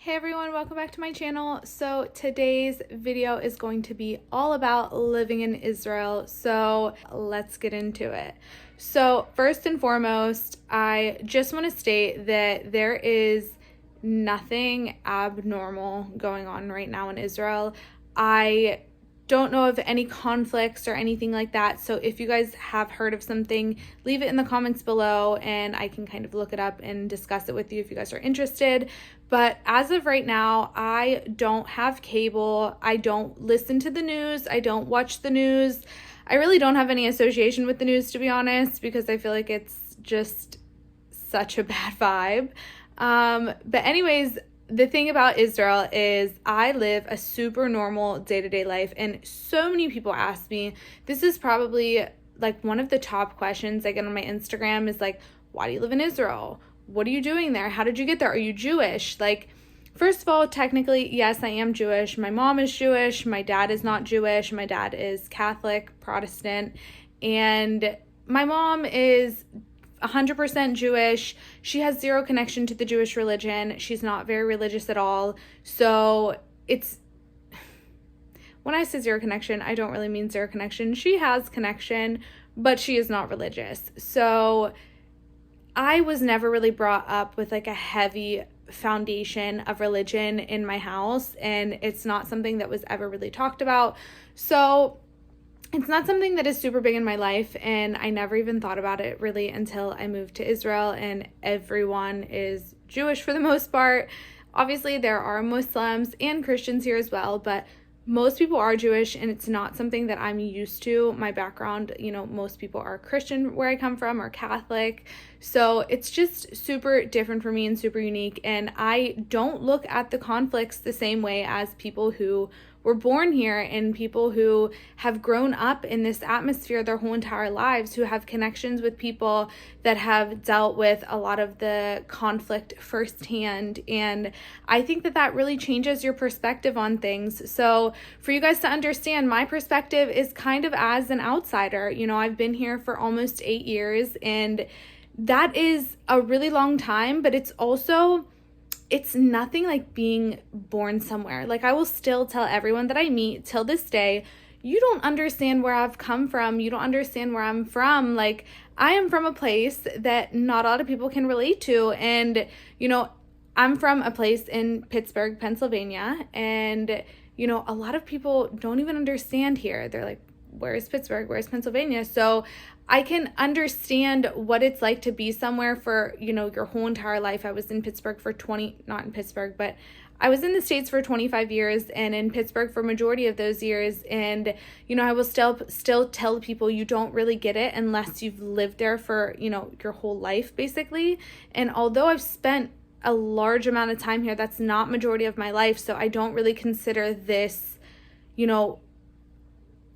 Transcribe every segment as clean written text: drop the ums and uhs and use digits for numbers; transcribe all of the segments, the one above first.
Hey everyone, welcome back to my channel. So today's video is going to be all about living in Israel. So let's get into it. So first and foremost, I just want to state that there is nothing abnormal going on right now in Israel. I don't know of any conflicts or anything like that. So if you guys have heard of something, leave it in the comments below and I can kind of look it up and discuss it with you if you guys are interested. But as of right now, I don't have cable. I don't listen to the news. I don't watch the news. I really don't have any association with the news, to be honest, because I feel like it's just such a bad vibe. But anyways, the thing about Israel is I live a super normal day-to-day life, and so many people ask me, this is probably like one of the top questions I get on my Instagram is like, why do you live in Israel? What are you doing there? How did you get there? Are you Jewish? Like, first of all, technically, yes, I am Jewish. My mom is Jewish. My dad is not Jewish. My dad is Catholic, Protestant, and my mom is 100% Jewish. She has zero connection to the Jewish religion. She's not very religious at all. So it's, when I say zero connection, I don't really mean zero connection. She has connection, but she is not religious. So I was never really brought up with like a heavy foundation of religion in my house, and it's not something that was ever really talked about. So it's not something that is super big in my life, and I never even thought about it really until I moved to Israel, and everyone is Jewish for the most part. Obviously, there are Muslims and Christians here as well, but most people are Jewish, and it's not something that I'm used to. My background, most people are Christian where I come from, or Catholic. So it's just super different for me and super unique, and I don't look at the conflicts the same way as people who were born here and people who have grown up in this atmosphere their whole entire lives, who have connections with people that have dealt with a lot of the conflict firsthand. And I think that that really changes your perspective on things. So for you guys to understand, my perspective is kind of as an outsider. I've been here for almost 8 years, and that is a really long time, but it's nothing like being born somewhere. Like, I will still tell everyone that I meet till this day, you don't understand where I've come from. You don't understand where I'm from. Like, I am from a place that not a lot of people can relate to. And, I'm from a place in Pittsburgh, Pennsylvania. And, a lot of people don't even understand here. They're like, where's Pittsburgh? Where's Pennsylvania? So I can understand what it's like to be somewhere for, your whole entire life. I was in Pittsburgh for not in Pittsburgh, but I was in the States for 25 years and in Pittsburgh for majority of those years. And, I will still tell people you don't really get it unless you've lived there for, your whole life, basically. And although I've spent a large amount of time here, that's not majority of my life. So I don't really consider this,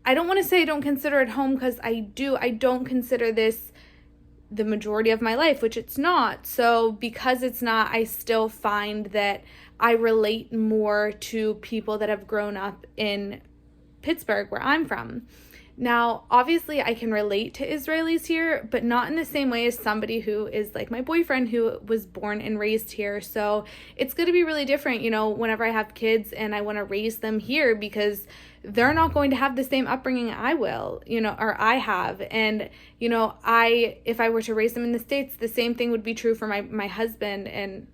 I don't want to say I don't consider it home, because I do. I don't consider this the majority of my life, which it's not. So because it's not, I still find that I relate more to people that have grown up in Pittsburgh, where I'm from. Now, obviously, I can relate to Israelis here, but not in the same way as somebody who is like my boyfriend, who was born and raised here. So it's going to be really different, whenever I have kids and I want to raise them here, because they're not going to have the same upbringing I will, or I have. And, if I were to raise them in the States, the same thing would be true for my husband and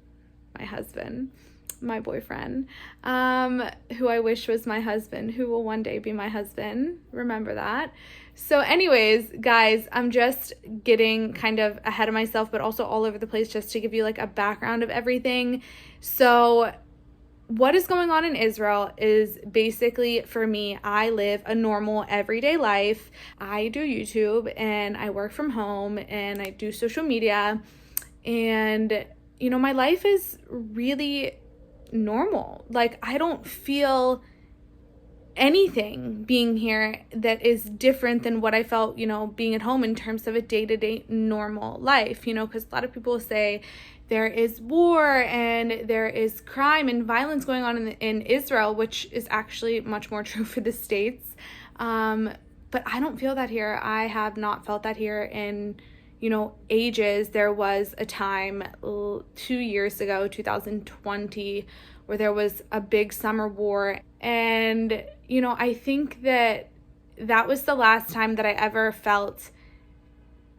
my boyfriend, who I wish was my husband, who will one day be my husband. Remember that. So anyways, guys, I'm just getting kind of ahead of myself, but also all over the place, just to give you like a background of everything. So what is going on in Israel is basically, for me, I live a normal everyday life. I do YouTube and I work from home and I do social media, and my life is really normal. Like, I don't feel anything being here that is different than what I felt, being at home in terms of a day-to-day normal life, because a lot of people say there is war and there is crime and violence going on in Israel, which is actually much more true for the States. But I don't feel that here. I have not felt that here in, ages, there was a time 2 years ago, 2020, where there was a big summer war. And, I think that was the last time that I ever felt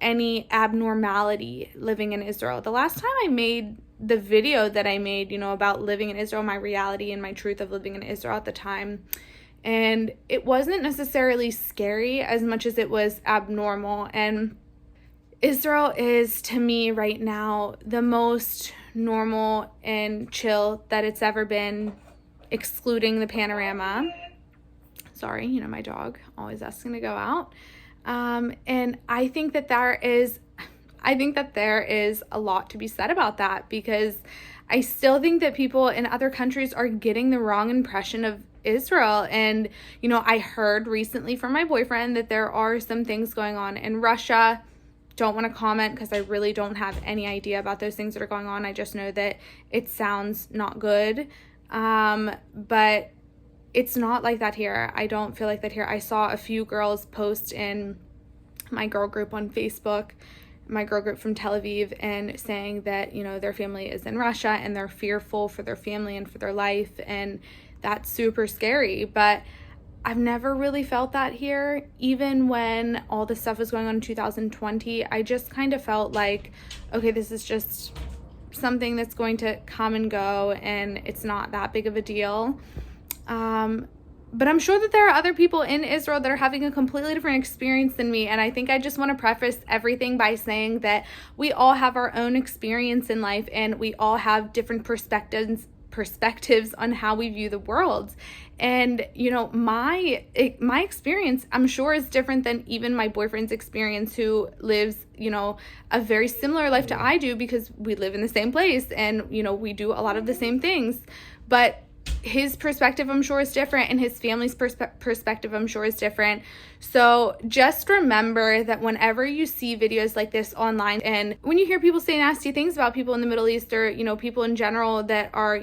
any abnormality living in Israel. The last time I made the video that I made, about living in Israel, my reality and my truth of living in Israel at the time. And it wasn't necessarily scary as much as it was abnormal. And Israel is, to me right now, the most normal and chill that it's ever been, excluding the panorama. Sorry, my dog always asking to go out. And I think that there is a lot to be said about that, because I still think that people in other countries are getting the wrong impression of Israel. And, I heard recently from my boyfriend that there are some things going on in Russia. Don't want to comment because I really don't have any idea about those things that are going on. I just know that it sounds not good. But it's not like that here. I don't feel like that here. I saw a few girls post in my girl group on Facebook, my girl group from Tel Aviv, and saying that, their family is in Russia and they're fearful for their family and for their life. And that's super scary. But I've never really felt that here. Even when all this stuff was going on in 2020, I just kind of felt like, okay, this is just something that's going to come and go, and it's not that big of a deal. But I'm sure that there are other people in Israel that are having a completely different experience than me. And I think I just want to preface everything by saying that we all have our own experience in life, and we all have different perspectives on how we view the world. And, my experience, I'm sure, is different than even my boyfriend's experience, who lives, a very similar life to I do, because we live in the same place and, we do a lot of the same things. But his perspective, I'm sure, is different, and his family's perspective, I'm sure, is different. So just remember that whenever you see videos like this online, and when you hear people say nasty things about people in the Middle East, or, people in general that are,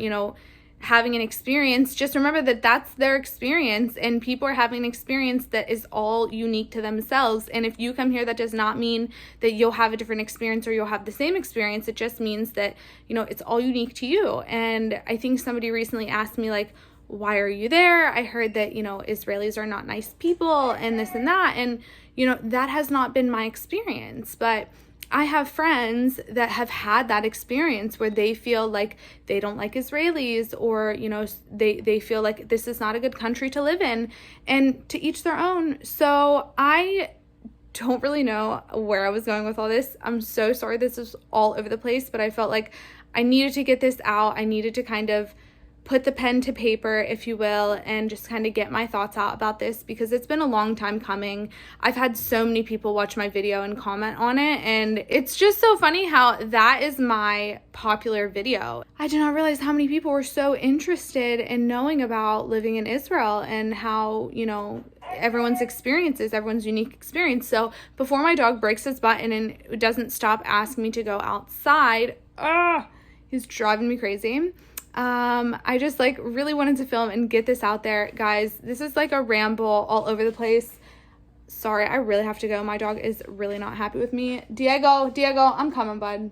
having an experience, just remember that that's their experience, and people are having an experience that is all unique to themselves. And if you come here, that does not mean that you'll have a different experience or you'll have the same experience. It just means that, it's all unique to you. And I think somebody recently asked me, like, why are you there? I heard that, Israelis are not nice people and this and that. And, that has not been my experience. But I have friends that have had that experience where they feel like they don't like Israelis, or, they feel like this is not a good country to live in, and to each their own. So I don't really know where I was going with all this. I'm so sorry. This is all over the place, but I felt like I needed to get this out. I needed to kind of put the pen to paper, if you will, and just kind of get my thoughts out about this, because it's been a long time coming. I've had so many people watch my video and comment on it, and it's just so funny how that is my popular video. I did not realize how many people were so interested in knowing about living in Israel and how, everyone's experiences, everyone's unique experience. So before my dog breaks his butt and doesn't stop asking me to go outside, he's driving me crazy. I just really wanted to film and get this out there. Guys, this is like a ramble all over the place. Sorry, I really have to go. My dog is really not happy with me. Diego, I'm coming, bud.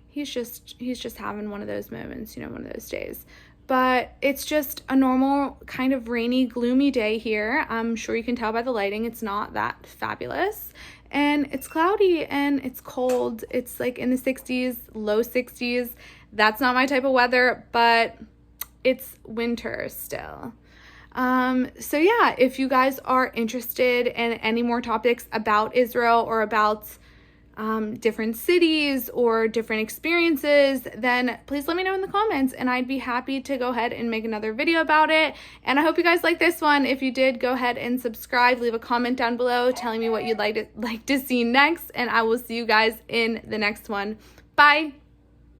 He's just having one of those moments, one of those days. But it's just a normal kind of rainy, gloomy day here. I'm sure you can tell by the lighting, it's not that fabulous. And it's cloudy and it's cold. It's like in the 60s, low 60s. That's not my type of weather, but it's winter still. So yeah, if you guys are interested in any more topics about Israel, or about different cities or different experiences, then please let me know in the comments, and I'd be happy to go ahead and make another video about it. And I hope you guys like this one. If you did, go ahead and subscribe, leave a comment down below telling me what you'd like to see next, and I will see you guys in the next one. Bye.